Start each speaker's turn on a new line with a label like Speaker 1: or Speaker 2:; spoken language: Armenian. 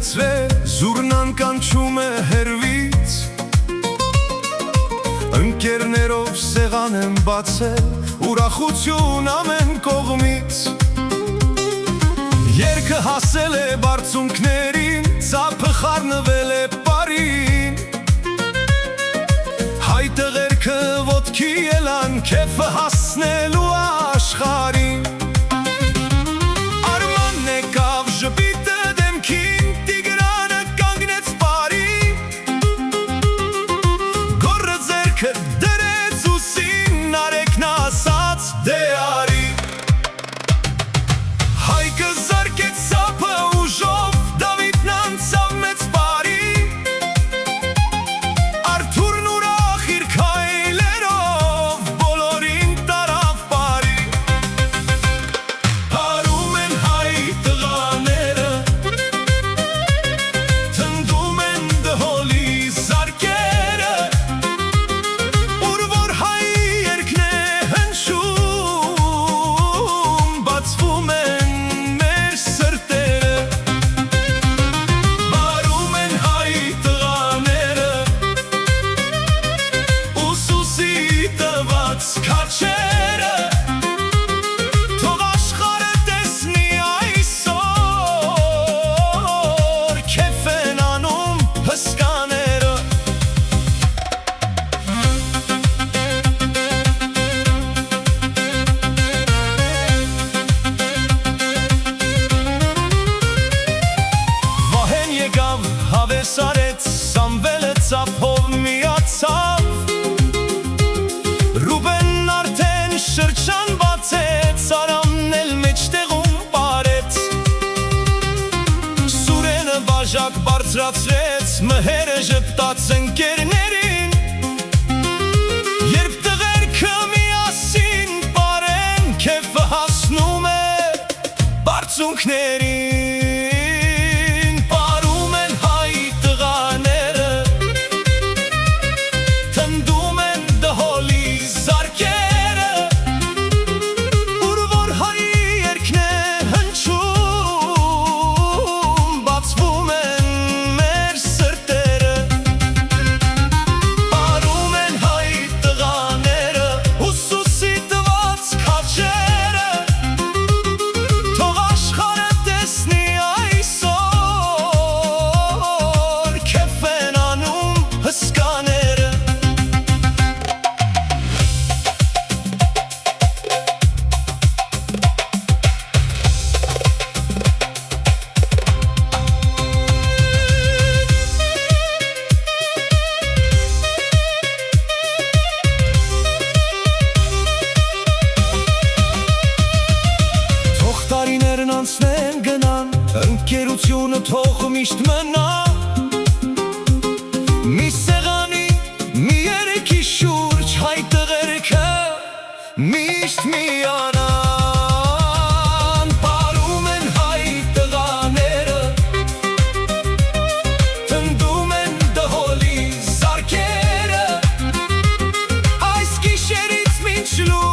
Speaker 1: լծվել, զուրնան կանչում է հերվից, ընկերներով սեղան եմ բացել, ուրախություն ամեն կողմից, երգը հասել է բարձունքներին, ծափը խառնվել է պարին, հայ տղերքը ոտքի ելան, քեֆը հասնելու աշխարհին, Արմանն եկավ ժպիտը դեմքին, Տիգրանը կանգնեց բարի, գոռը ձեռքը դրեց ուսին, Արեգն ասաց դե արի, Հայկը զարկեց ծափը ուժով, Դավիթն անցավ մեծ բարի, Արթուրն ուրախ իր քայլերով, բոլորին տարավ բարի, Հարում են հայ տղաները, թնդում են դհոլի զարկերը, Ուր որ հայ երգն է հնչում, բացվում են մեր սրտերը, Բարում են հայ տղաները, ուսուսի տված քաչերը, Թող աշխարհը տեսնի այսօր, Քեֆ են անում հսկաները, Վահեն եկավ, հավես արեց, Սամվելը ծափով միացավ, Ռուբենն արդեն շրջան բացեց, Արամն էլ մեջտեղում պարեց, Սուրենը բաժակ բարձրացրեց, Մհերը ժպտաց ընկերներին, Երբ տղերքը միասին պարեն, Քեֆը հասնում է բարձունքներին, Պարում են հայ տղաները, թնդում են դհոլի զարկերը, Ուր որ հայ երգն է հնչում, բացվում են մեր սրտերը, Պարում են հայ տղաները, ուսուսի տված քաչերը, Թող աշխարհը տեսնի այսօր, Քեֆ են անում հսկաները, Թող տարիներն անցնեն գնան, Ընկերությունը թող միշտ մնա, Մի սեղանի, մի երգի շուրջ, Հայ տղերքը միշտ միանան, Պարում են հայ տղաները, թնդում են դհոլի զարկերը, Այս գիշերից մինչ լույս